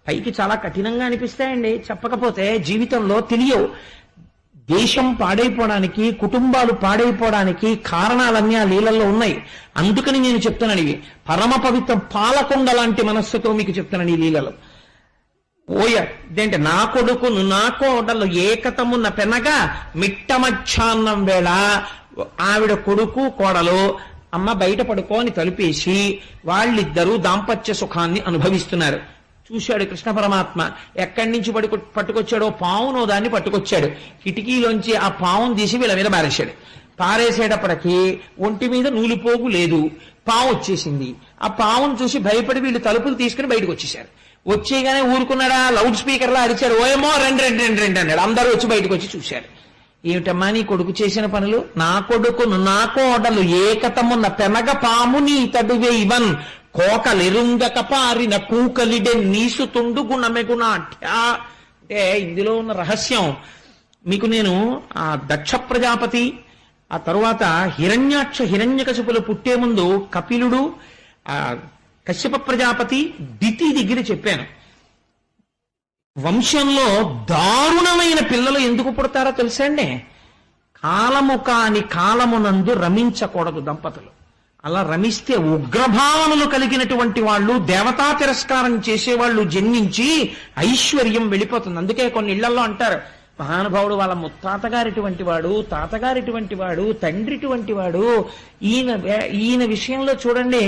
పైకి చాలా కఠినంగా అనిపిస్తాయండి, చెప్పకపోతే జీవితంలో తెలియవు. దేశం పాడైపోవడానికి, కుటుంబాలు పాడైపోవడానికి కారణాలన్నీ ఆ లీలల్లో ఉన్నాయి. అందుకని నేను చెప్తున్నాను, ఇవి పరమ పవిత్ర పాలకొండ లాంటి మనస్సుతో మీకు చెప్తున్నాను ఈ లీలలు. ఇదేంటే నా కొడుకును నా కోడలు ఏకతమున్న పెనగా మిట్టమధ్యాహ్నం వేళ ఆవిడ కొడుకు కోడలు అమ్మ బయట పడుకో అని తలుపేసి వాళ్ళిద్దరూ దాంపత్య సుఖాన్ని అనుభవిస్తున్నారు. చూశాడు కృష్ణ పరమాత్మ. ఎక్కడి నుంచి పట్టుకొచ్చాడో పావునో దాన్ని పట్టుకొచ్చాడు. కిటికీలోంచి ఆ పావును తీసి వీళ్ళ మీద పారేశాడు. పారేసేటప్పటికి ఒంటి మీద నూలుపోగు లేదు, పావు వచ్చేసింది. ఆ పావును చూసి భయపడి వీళ్ళు తలుపులు తీసుకుని బయటకు వచ్చేసారు. వచ్చేగానే ఊరుకున్నాడా, లౌడ్ స్పీకర్లా అరిచాడు, ఓయేమో రండి రండి రండి రండి అన్నాడు. అందరూ వచ్చి బయటకు వచ్చి చూశారు. ఏమిటమ్మా నీ కొడుకు చేసిన పనులు? నా కొడుకును నా కోడలు ఏకతమున్న పెనగ పాము నీ తడువే ఇవన్ కోకలెరుంగక పారిన కూకలిడె నీసుతుండు గుణమెగునాఠ్యా. అంటే ఇందులో ఉన్న రహస్యం మీకు నేను ఆ దక్ష ప్రజాపతి, ఆ తరువాత హిరణ్యకశిపులు పుట్టే ముందు కపిలుడు, ఆ కశ్యప ప్రజాపతి, దితి దగ్గర చెప్పాను. వంశంలో దారుణమైన పిల్లలు ఎందుకు పుడతారో తెలుసా అండి? కాలము కాని కాలమునందు రమించకూడదు దంపతులు. అలా రమిస్తే ఉగ్రభావనలు కలిగినటువంటి వాళ్ళు, దేవతా తిరస్కారం చేసేవాళ్ళు జన్మించి ఐశ్వర్యం వెళ్ళిపోతుంది. అందుకే కొన్ని ఇళ్లలో అంటారు, మహానుభావుడు వాళ్ళ ముత్తాతగారిటువంటి వాడు, తాతగారిటువంటి వాడు, తండ్రిటువంటి వాడు, ఈయన విషయంలో చూడండి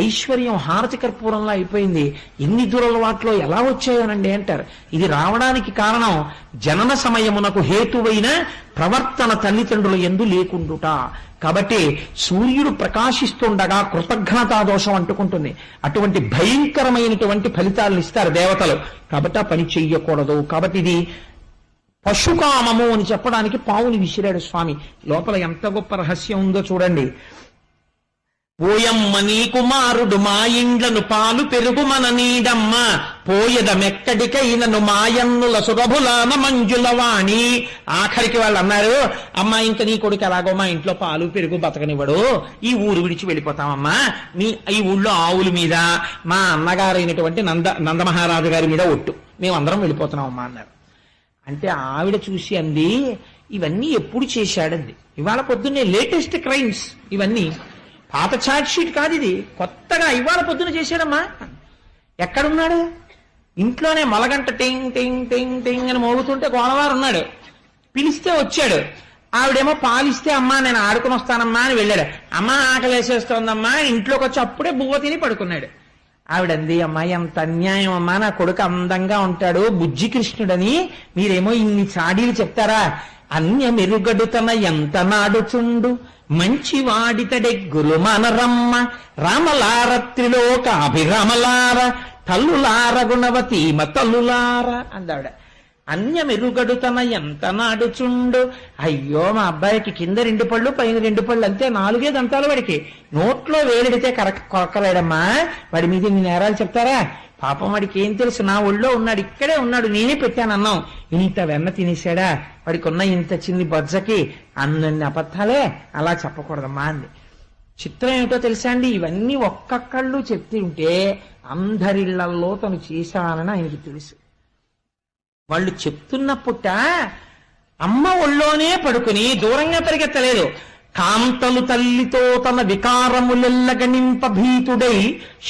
ఐశ్వర్యం హారతి కర్పూరంలో అయిపోయింది, ఎన్ని దురలవాట్లో ఎలా వచ్చాయోనండి అంటారు. ఇది రావడానికి కారణం జనన సమయమునకు హేతువైన ప్రవర్తన తల్లిదండ్రుల యందు లేకుండుట. కాబట్టి సూర్యుడు ప్రకాశిస్తుండగా కృతజ్ఞతా దోషం అంటుకుంటుంది. అటువంటి భయంకరమైనటువంటి ఫలితాలను ఇస్తారు దేవతలు. కాబట్టి ఆ పని చెయ్యకూడదు. కాబట్టి ఇది పశుకామము అని చెప్పడానికి పావుని విసిరాడు స్వామి. లోపల ఎంత గొప్ప రహస్యం ఉందో చూడండి. పోయమ్మ నీ కుమారుడు మా ఇండ్లను పాలు పెరుగు మన నీడమ్మ పోయదమెక్కడికైనను మాయన్నుల సురభులాన మంజుల వాణి. ఆఖరికి వాళ్ళు అన్నారు, అమ్మా ఇంక నీ కొడుకు ఎలాగో మా ఇంట్లో పాలు పెరుగు బతకనివ్వడు, ఈ ఊరు విడిచి వెళ్ళిపోతామమ్మా, ఈ ఊళ్ళో ఆవుల మీద మా అన్నగారైనటువంటి నందమహారాజు గారి మీద ఒట్టు, మేమందరం వెళ్ళిపోతున్నామమ్మా అన్నారు. అంటే ఆవిడ చూసి అంది, ఇవన్నీ ఎప్పుడు చేశాడంది. ఇవాళ పొద్దున్నే లేటెస్ట్ క్రైమ్స్ ఇవన్నీ, పాత ఛార్జ్ షీట్ కాదు ఇది, కొత్తగా ఇవాళ పొద్దున చేశాడమ్మా. ఎక్కడున్నాడు? ఇంట్లోనే మొలగంట టింగ్ టింగ్ టింగ్ టింగ్ అని మోగుతుంటే గోడవారు ఉన్నాడు. పిలిస్తే వచ్చాడు. ఆవిడేమో పాలిస్తే అమ్మా నేను ఆడుకుని వస్తానమ్మా అని వెళ్ళాడు. అమ్మ ఆకలేసేస్తోందమ్మా, ఇంట్లోకి వచ్చి అప్పుడే బువ్వ తిని పడుకున్నాడు. ఆవిడంది, అమ్మాయి ఎంత అన్యాయం అమ్మా, నా కొడుకు అందంగా ఉంటాడు బుజ్జి కృష్ణుడని మీరేమో ఇన్ని చాడీలు చెప్తారా? అన్యమెరుగడుతన ఎంత నాడుచుండు మంచి వాడితడెగ్గులు మనరమ్మ రామలార త్రిలోక అభిరామలార తల్లులార గుణవతీమ తల్లులార అందావిడ. అన్యమెరుగడు తన ఎంత నాడుచుండు. అయ్యో మా అబ్బాయికి కింద 2 పళ్ళు పైన 2 పళ్ళు అంతే, 4 దంతాలు వాడికి, నోట్లో వేలెడితే కొరకలేడమ్మా, వాడి మీద ఇన్ని నేరాలు చెప్తారా? పాపం వాడికి ఏం తెలుసు, నా ఒళ్ళో ఉన్నాడు, ఇక్కడే ఉన్నాడు, నేనే పెట్టాను అన్నాం, ఇంత వెన్న తినేశాడా, వాడికి ఉన్న ఇంత చిన్ని బొజ్జకి అన్నన్ని అబద్ధాలే, అలా చెప్పకూడదమ్మా అంది. చిత్రం ఏమిటో తెలుసా అండి, ఇవన్నీ ఒక్కొక్కళ్ళు చెప్తూ ఉంటే అందరిళ్లలో తను చేశానని ఆయనకి తెలుసు. వాళ్ళు చెప్తున్నప్పుట అమ్మ ఒళ్ళోనే పడుకుని దూరంగా పరిగెత్తలేదు. కాంతలు తల్లితో తన వికారములెల్లగనింప భీతుడై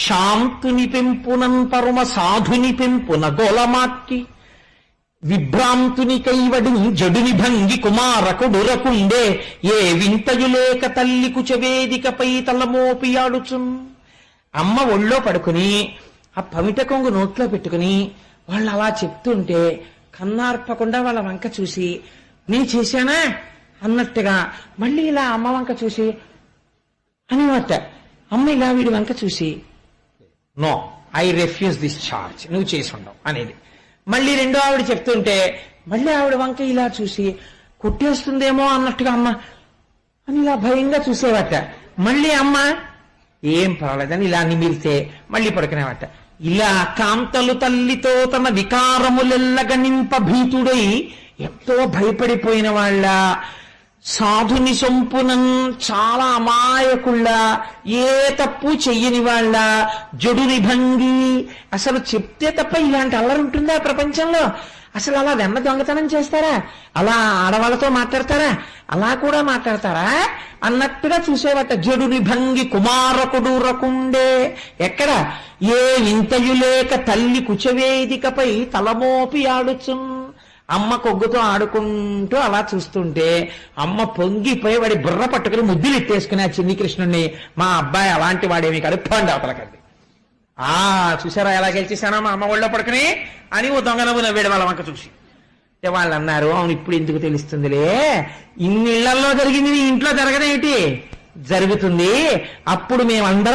శాంతుని పెంపునం పరుమ సాధుని పెంపున గోలమాక్కి విభ్రాంతుని కైవడి జడుని భంగి కుమారకుడురకుండే ఏ వింతయులేక తల్లి కుచవేదికపై తలమోపియాడుచున్. అమ్మ ఒళ్ళో పడుకుని ఆ పమిట కొంగు నోట్లో పెట్టుకుని వాళ్ళు అలా చెప్తుంటే కన్నార్పకుండా వాళ్ళ వంక చూసి నీ చేశానా అన్నట్టుగా మళ్ళీ ఇలా అమ్మ వంక చూసి అనివట, అమ్మ ఇలా వీడి వంక చూసి no I refuse this charge, నువ్వు చేసి ఉండవు అనేది. మళ్ళీ రెండో ఆవిడ చెప్తుంటే మళ్ళీ ఆవిడ వంక ఇలా చూసి కొట్టేస్తుందేమో అన్నట్టుగా అమ్మ అని ఇలా భయంగా చూసేవట. మళ్ళీ అమ్మ ఏం పర్వాలేదని ఇలా నిమిరితే మళ్ళీ పడుకునేవట. ఇలా కాంతలు తల్లితో తన వికారములెల్లగనింప భీతుడై ఎంతో భయపడిపోయిన వాళ్ళ సాధుని సొంపునం చాలా అమాయకుళ్ళ ఏ తప్పు చెయ్యని వాళ్ళ జడుని భంగి, అసలు చెప్తే తప్ప ఇలాంటి అల్లరి ఉంటుందా ప్రపంచంలో? అసలు అలా వెన్న దొంగతనం చేస్తారా? అలా ఆడవాళ్ళతో మాట్లాడతారా? అలా కూడా మాట్లాడతారా అన్నట్టుగా చూసేవట. జడుని భంగి కుమారకుడు రకుండే, ఎక్కడ ఏ వింతయులేక తల్లి కుచవేదికపై తలమోపి ఆడుచున్. అమ్మ కొగ్గుతో ఆడుకుంటూ అలా చూస్తుంటే అమ్మ పొంగిపోయి వాడి బుర్ర పట్టుకుని ముద్దులు ఇట్టేసుకుని ఆ చిన్ని కృష్ణుణ్ణి, మా అబ్బాయి అలాంటి వాడేమి కడుపుండి అవతలకండి. చూసారా ఎలా గెలిచేశానో మా అమ్మ ఒళ్ళో పడుకుని అని ఓ దొంగ నవ్వు నవ్వేడు వాళ్ళ వంక చూసి. అంటే వాళ్ళు అన్నారు, అవును ఇప్పుడు ఎందుకు తెలుస్తుందిలే, ఇన్ని ఇళ్లలో జరిగింది ఇంట్లో జరగదేమిటి, జరుగుతుంది. అప్పుడు మేమందరం